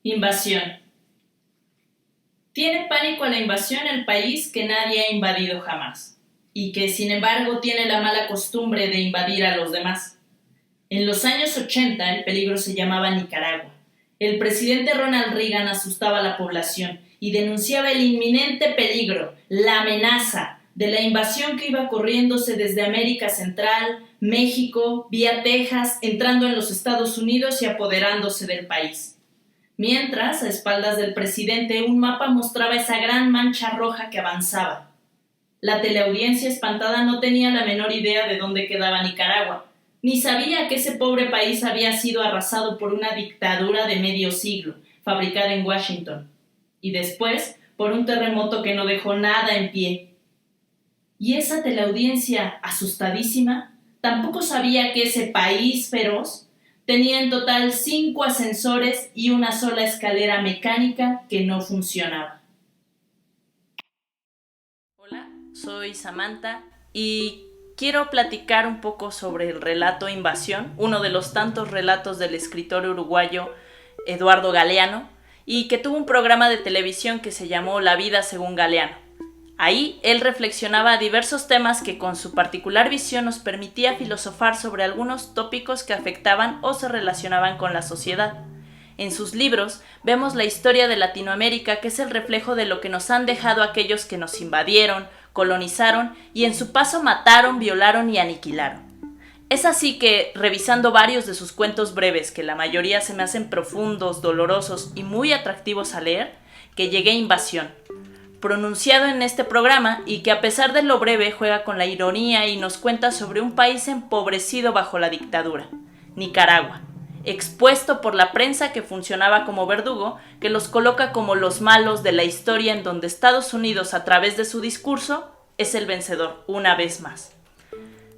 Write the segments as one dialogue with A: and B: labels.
A: Invasión. Tiene pánico a la invasión el país que nadie ha invadido jamás, y que sin embargo tiene la mala costumbre de invadir a los demás. En los años 80 el peligro se llamaba Nicaragua. El presidente Ronald Reagan asustaba a la población y denunciaba el inminente peligro, la amenaza de la invasión que iba corriéndose desde América Central, México, vía Texas, entrando en los Estados Unidos y apoderándose del país. Mientras, a espaldas del presidente, un mapa mostraba esa gran mancha roja que avanzaba. La teleaudiencia espantada no tenía la menor idea de dónde quedaba Nicaragua, ni sabía que ese pobre país había sido arrasado por una dictadura de medio siglo, fabricada en Washington, y después por un terremoto que no dejó nada en pie. Y esa teleaudiencia, asustadísima, tampoco sabía que ese país feroz tenía en total 5 ascensores y una sola escalera mecánica que no funcionaba. Hola, soy Samantha y quiero platicar un poco sobre el relato Invasión, uno de los tantos relatos del escritor uruguayo Eduardo Galeano, y que tuvo un programa de televisión que se llamó La vida según Galeano. Ahí él reflexionaba diversos temas que con su particular visión nos permitía filosofar sobre algunos tópicos que afectaban o se relacionaban con la sociedad. En sus libros vemos la historia de Latinoamérica, que es el reflejo de lo que nos han dejado aquellos que nos invadieron, colonizaron y en su paso mataron, violaron y aniquilaron. Es así que, revisando varios de sus cuentos breves, que la mayoría se me hacen profundos, dolorosos y muy atractivos a leer, que llegué a Invasión, pronunciado en este programa y que a pesar de lo breve juega con la ironía y nos cuenta sobre un país empobrecido bajo la dictadura, Nicaragua, expuesto por la prensa que funcionaba como verdugo, que los coloca como los malos de la historia en donde Estados Unidos, a través de su discurso, es el vencedor, una vez más.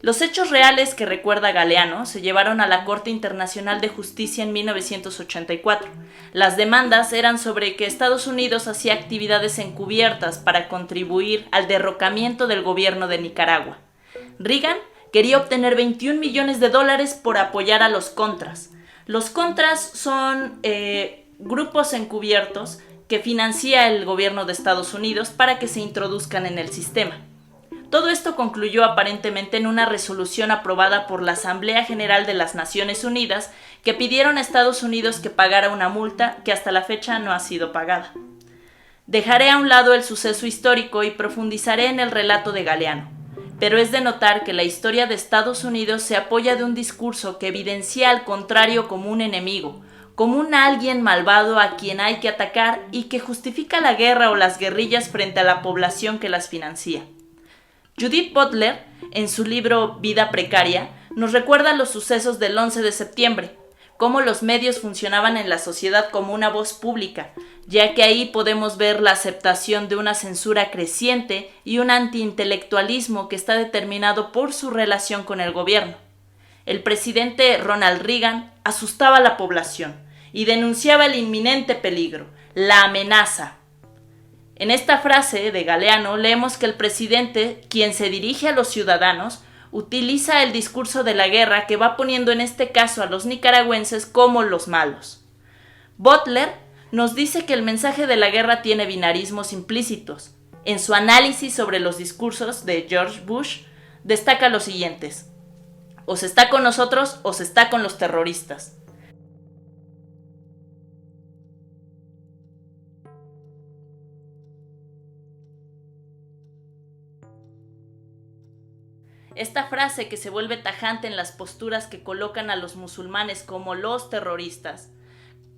A: Los hechos reales que recuerda Galeano se llevaron a la Corte Internacional de Justicia en 1984. Las demandas eran sobre que Estados Unidos hacía actividades encubiertas para contribuir al derrocamiento del gobierno de Nicaragua. Reagan quería obtener $21 millones por apoyar a los Contras. Los Contras son grupos encubiertos que financia el gobierno de Estados Unidos para que se introduzcan en el sistema. Todo esto concluyó aparentemente en una resolución aprobada por la Asamblea General de las Naciones Unidas que pidieron a Estados Unidos que pagara una multa que hasta la fecha no ha sido pagada. Dejaré a un lado el suceso histórico y profundizaré en el relato de Galeano, pero es de notar que la historia de Estados Unidos se apoya de un discurso que evidencia al contrario como un enemigo, como un alguien malvado a quien hay que atacar y que justifica la guerra o las guerrillas frente a la población que las financia. Judith Butler, en su libro Vida Precaria, nos recuerda los sucesos del 11 de septiembre, cómo los medios funcionaban en la sociedad como una voz pública, ya que ahí podemos ver la aceptación de una censura creciente y un antiintelectualismo que está determinado por su relación con el gobierno. El presidente Ronald Reagan asustaba a la población y denunciaba el inminente peligro, la amenaza. En esta frase de Galeano leemos que el presidente, quien se dirige a los ciudadanos, utiliza el discurso de la guerra que va poniendo en este caso a los nicaragüenses como los malos. Butler nos dice que el mensaje de la guerra tiene binarismos implícitos. En su análisis sobre los discursos de George Bush, destaca los siguientes: o se está con nosotros o se está con los terroristas. Esta frase, que se vuelve tajante en las posturas que colocan a los musulmanes como los terroristas,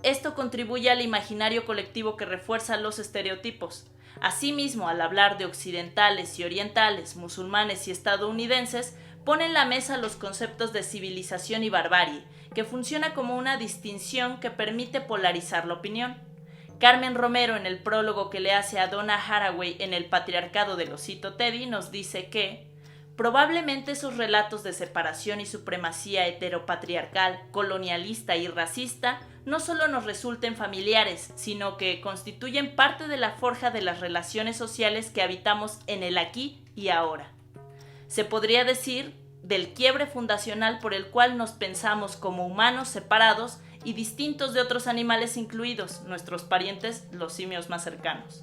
A: esto contribuye al imaginario colectivo que refuerza los estereotipos. Asimismo, al hablar de occidentales y orientales, musulmanes y estadounidenses, pone en la mesa los conceptos de civilización y barbarie, que funciona como una distinción que permite polarizar la opinión. Carmen Romero, en el prólogo que le hace a Donna Haraway en El patriarcado del osito Teddy, nos dice que probablemente esos relatos de separación y supremacía heteropatriarcal, colonialista y racista no solo nos resulten familiares, sino que constituyen parte de la forja de las relaciones sociales que habitamos en el aquí y ahora. Se podría decir del quiebre fundacional por el cual nos pensamos como humanos separados y distintos de otros animales incluidos, nuestros parientes, los simios más cercanos.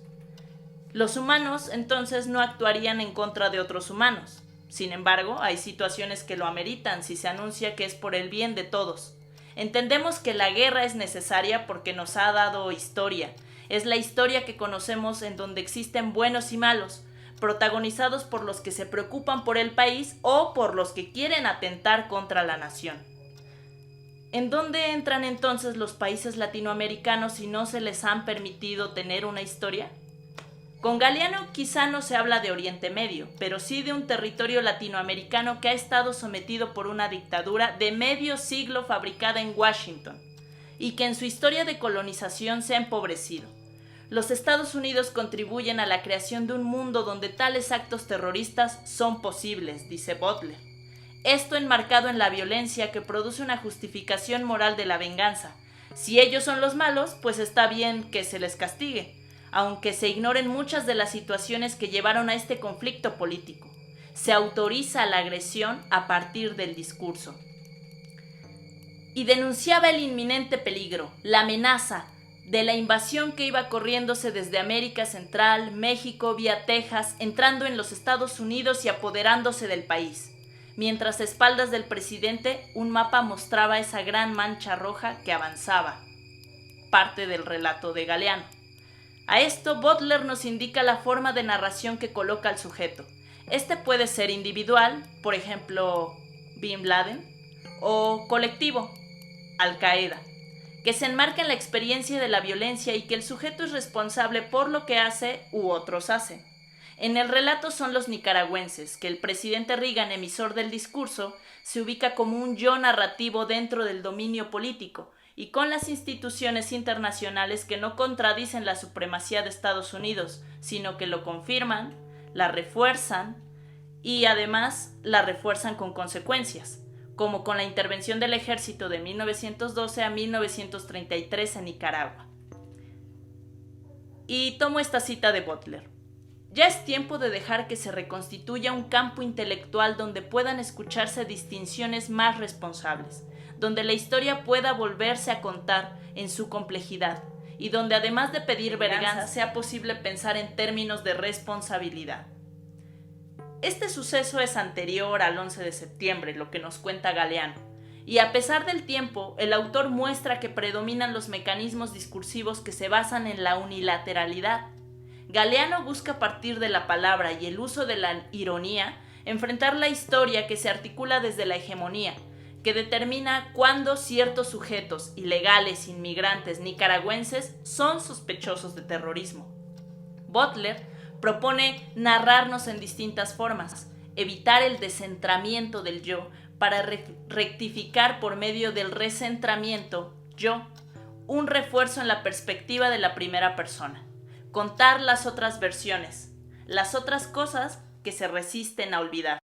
A: Los humanos entonces no actuarían en contra de otros humanos. Sin embargo, hay situaciones que lo ameritan si se anuncia que es por el bien de todos. Entendemos que la guerra es necesaria porque nos ha dado historia. Es la historia que conocemos en donde existen buenos y malos, protagonizados por los que se preocupan por el país o por los que quieren atentar contra la nación. ¿En dónde entran entonces los países latinoamericanos si no se les han permitido tener una historia? Con Galeano quizá no se habla de Oriente Medio, pero sí de un territorio latinoamericano que ha estado sometido por una dictadura de medio siglo fabricada en Washington, y que en su historia de colonización se ha empobrecido. Los Estados Unidos contribuyen a la creación de un mundo donde tales actos terroristas son posibles, dice Butler. Esto enmarcado en la violencia que produce una justificación moral de la venganza. Si ellos son los malos, pues está bien que se les castigue, aunque se ignoren muchas de las situaciones que llevaron a este conflicto político. Se autoriza la agresión a partir del discurso. Y denunciaba el inminente peligro, la amenaza de la invasión que iba corriéndose desde América Central, México, vía Texas, entrando en los Estados Unidos y apoderándose del país. Mientras a espaldas del presidente, un mapa mostraba esa gran mancha roja que avanzaba. Parte del relato de Galeano. A esto, Butler nos indica la forma de narración que coloca al sujeto. Este puede ser individual, por ejemplo, Bin Laden, o colectivo, Al Qaeda, que se enmarca en la experiencia de la violencia y que el sujeto es responsable por lo que hace u otros hacen. En el relato son los nicaragüenses, que el presidente Reagan, emisor del discurso, se ubica como un yo narrativo dentro del dominio político, y con las instituciones internacionales que no contradicen la supremacía de Estados Unidos, sino que lo confirman, la refuerzan y además la refuerzan con consecuencias, como con la intervención del ejército de 1912 a 1933 en Nicaragua. Y tomo esta cita de Butler. Ya es tiempo de dejar que se reconstituya un campo intelectual donde puedan escucharse distinciones más responsables, donde la historia pueda volverse a contar en su complejidad y donde además de pedir venganza sea posible pensar en términos de responsabilidad. Este suceso es anterior al 11 de septiembre, lo que nos cuenta Galeano, y a pesar del tiempo, el autor muestra que predominan los mecanismos discursivos que se basan en la unilateralidad. Galeano busca a partir de la palabra y el uso de la ironía enfrentar la historia que se articula desde la hegemonía, que determina cuándo ciertos sujetos ilegales, inmigrantes, nicaragüenses son sospechosos de terrorismo. Butler propone narrarnos en distintas formas, evitar el descentramiento del yo para rectificar por medio del recentramiento yo, un refuerzo en la perspectiva de la primera persona, contar las otras versiones, las otras cosas que se resisten a olvidar.